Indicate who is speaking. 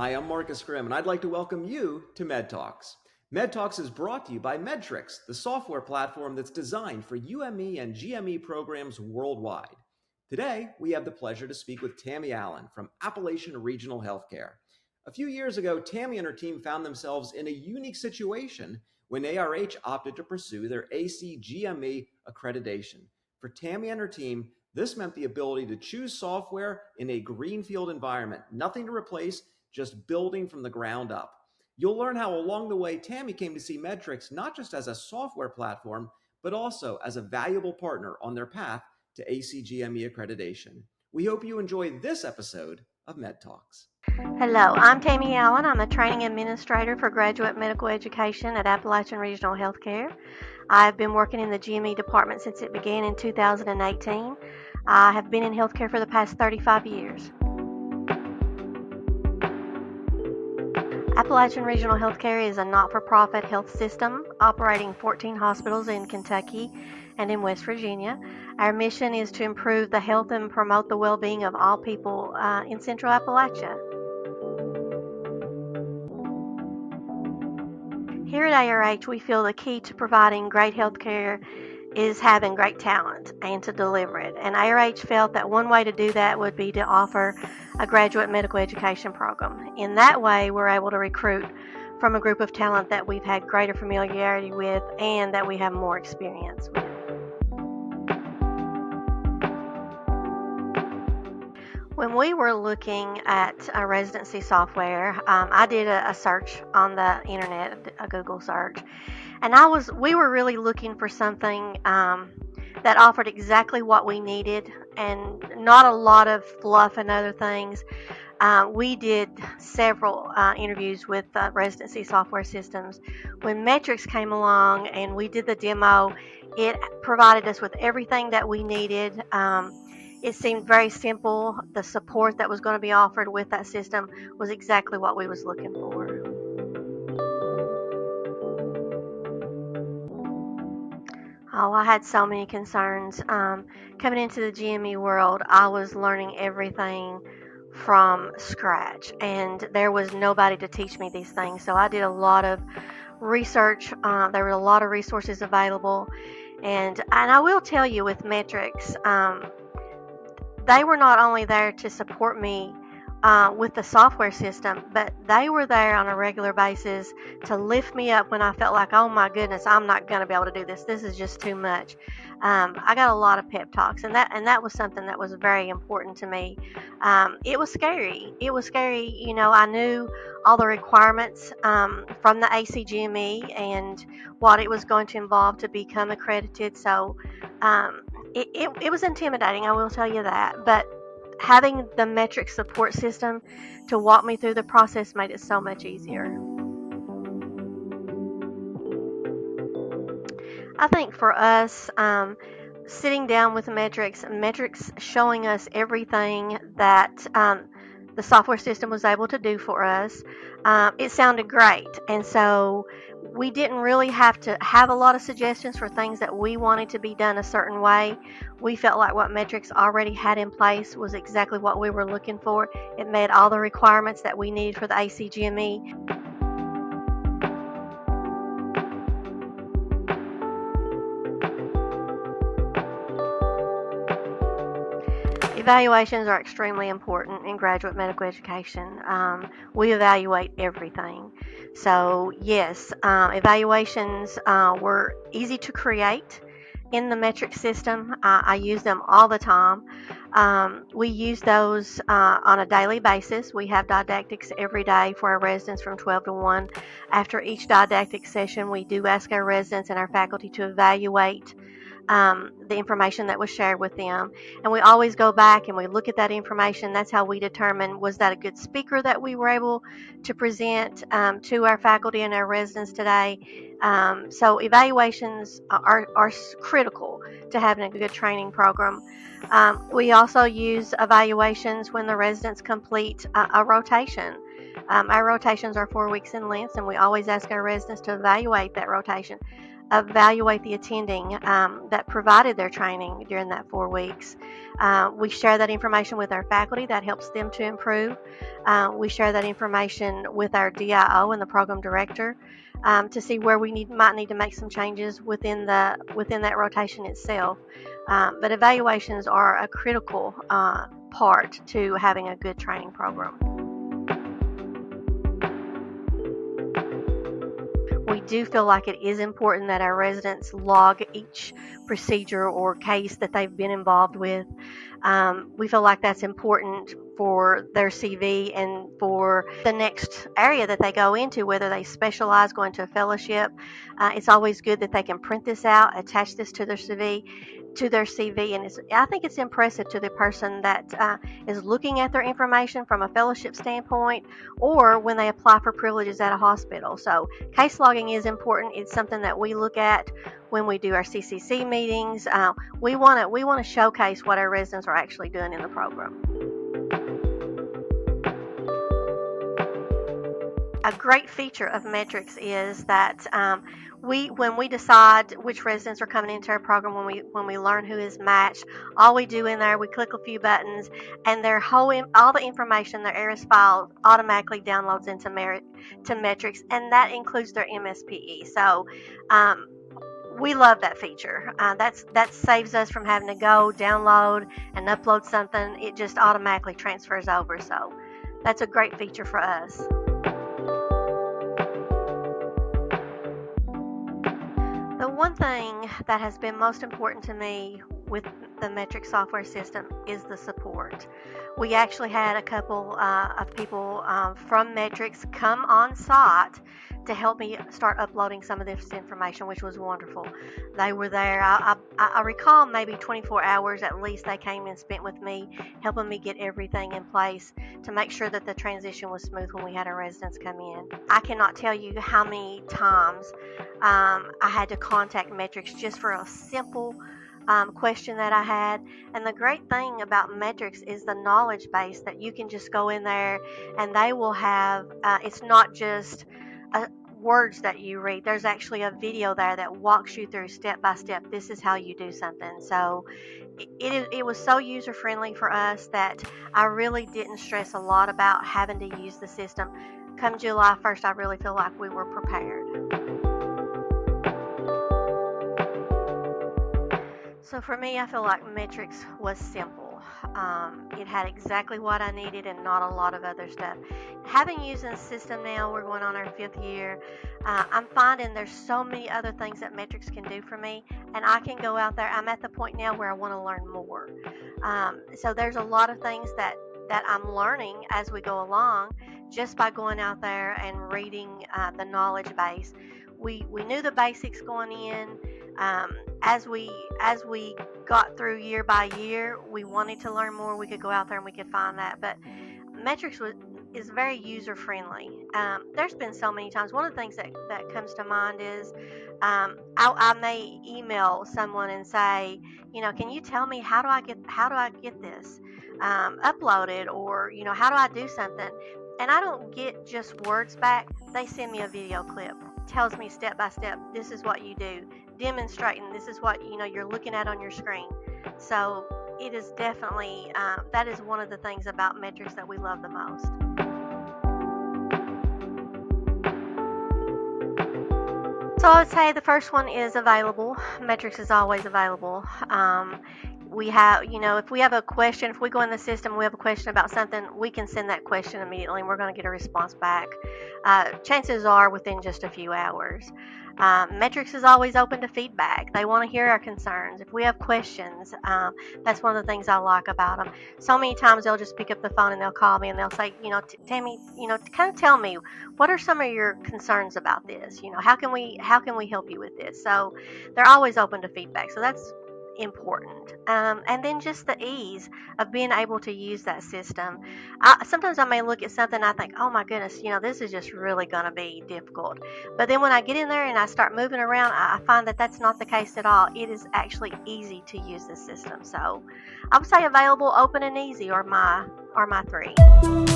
Speaker 1: Hi, I'm Marcus Grimm, and I'd like to welcome you to Med Talks. Med Talks is brought to you by Medtrics, the software platform that's designed for UME and GME programs worldwide. Today, we have the pleasure to speak with Tammy Allen from Appalachian Regional Healthcare. A few years ago, Tammy and her team found themselves in a unique situation when ARH opted to pursue their ACGME accreditation. For Tammy and her team, this meant the ability to choose software in a greenfield environment, nothing to replace, just building from the ground up. You'll learn how along the way, Tammy came to see Medtrics not just as a software platform, but also as a valuable partner on their path to ACGME accreditation. We hope you enjoy this episode of Med Talks.
Speaker 2: Hello, I'm Tammy Allen. I'm a training administrator for graduate medical education at Appalachian Regional Healthcare. I've been working in the GME department since it began in 2018. I have been in healthcare for the past 35 years. Appalachian Regional Healthcare is a not-for-profit health system operating 14 hospitals in Kentucky and in West Virginia. Our mission is to improve the health and promote the well-being of all people in Central Appalachia. Here at ARH, we feel the key to providing great health care is having great talent and to deliver it. And ARH felt that one way to do that would be to offer a graduate medical education program. In that way, we're able to recruit from a group of talent that we've had greater familiarity with and that we have more experience with. When we were looking at a residency software, I did a search on the internet, a Google search, and we were really looking for something that offered exactly what we needed and not a lot of fluff and other things. We did several interviews with residency software systems. When Medtrics came along and we did the demo, it provided us with everything that we needed. It seemed very simple. The support that was going to be offered with that system was exactly what we was looking for. Oh, I had so many concerns. Coming into the GME world, I was learning everything from scratch, and there was nobody to teach me these things. So I did a lot of research. There were a lot of resources available, and I will tell you with Medtrics, they were not only there to support me with the software system, but they were there on a regular basis to lift me up when I felt like, oh my goodness, I'm not going to be able to do this. This is just too much. I got a lot of pep talks, and that was something that was very important to me. It was scary. You know, I knew all the requirements from the ACGME and what it was going to involve to become accredited. So it was intimidating, I will tell you that. But having the Medtrics support system to walk me through the process made it so much easier. I think for us, sitting down with Medtrics showing us everything that the software system was able to do for us, it sounded great. And so we didn't really have to have a lot of suggestions for things that we wanted to be done a certain way. We felt like what Medtrics already had in place was exactly what we were looking for. It met all the requirements that we needed for the ACGME. Evaluations are extremely important in graduate medical education. We evaluate everything. So yes, evaluations were easy to create in the Medtrics system. I use them all the time. We use those on a daily basis. We have didactics every day for our residents from 12 to 1. After each didactic session, we do ask our residents and our faculty to evaluate the information that was shared with them, and we always go back and we look at that information. That's how we determine, was that a good speaker that we were able to present to our faculty and our residents today. So evaluations are critical to having a good training program. We also use evaluations when the residents complete a rotation. Our rotations are 4 weeks in length, and we always ask our residents to evaluate that rotation. evaluate the attending that provided their training during that 4 weeks. We share that information with our faculty. That helps them to improve. We share that information with our DIO and the program director to see where we might need to make some changes within that rotation itself. But evaluations are a critical part to having a good training program. We do feel like it is important that our residents log each procedure or case that they've been involved with. We feel like that's important for their CV and for the next area that they go into, whether they specialize, going to a fellowship. It's always good that they can print this out, attach this to their CV, and I think it's impressive to the person that is looking at their information from a fellowship standpoint, or when they apply for privileges at a hospital. So case logging is important. It's something that we look at when we do our CCC meetings. We want to showcase what our residents are actually doing in the program. A great feature of Medtrics is that when we decide which residents are coming into our program, when we learn who is matched, all we do in there, we click a few buttons, and all the information, their ARIS file automatically downloads into Medtrics, and that includes their MSPE. So we love that feature. That saves us from having to go download and upload something. It just automatically transfers over. So that's a great feature for us. The one thing that has been most important to me with the Medtrics software system is the support. We actually had a couple of people from Medtrics come on site to help me start uploading some of this information, which was wonderful. They were there. I recall maybe 24 hours at least they came and spent with me, helping me get everything in place to make sure that the transition was smooth when we had our residents come in. I cannot tell you how many times I had to contact Medtrics just for a simple question that I had. And the great thing about Medtrics is the knowledge base that you can just go in there and they will have, it's not just words that you read. There's actually a video there that walks you through step by step. This is how you do something. So it was so user friendly for us that I really didn't stress a lot about having to use the system. Come July 1st, I really feel like we were prepared. So for me, I feel like Medtrics was simple. It had exactly what I needed and not a lot of other stuff. Having used the system now, we're going on our 5th year. I'm finding there's so many other things that Medtrics can do for me, and I can go out there. I'm at the point now where I want to learn more. So there's a lot of things that I'm learning as we go along just by going out there and reading the knowledge base. We knew the basics going in. As we got through year by year, we wanted to learn more. We could go out there and we could find that. But Medtrics is very user friendly. There's been so many times. One of the things that comes to mind is I may email someone and say, can you tell me how do I get this uploaded, or how do I do something? And I don't get just words back. They send me a video clip. Tells me step by step, this is what you do, demonstrating this is what you're looking at on your screen. So it is definitely that is one of the things about Medtrics that we love the most. So I would say the first one is available. Medtrics is always available. We have, if we have a question, if we go in the system, we have a question about something, we can send that question immediately and we're going to get a response back. Chances are within just a few hours. Medtrics is always open to feedback. They want to hear our concerns. If we have questions, that's one of the things I like about them. So many times they'll just pick up the phone and they'll call me and they'll say, Tammy, kind of tell me, what are some of your concerns about this? How can we help you with this? So they're always open to feedback. So that's important. And then just the ease of being able to use that system. Sometimes I may look at something and I think, oh my goodness, this is just really going to be difficult. But then when I get in there and I start moving around, I find that that's not the case at all. It is actually easy to use the system. So I would say available, open, and easy are my 3.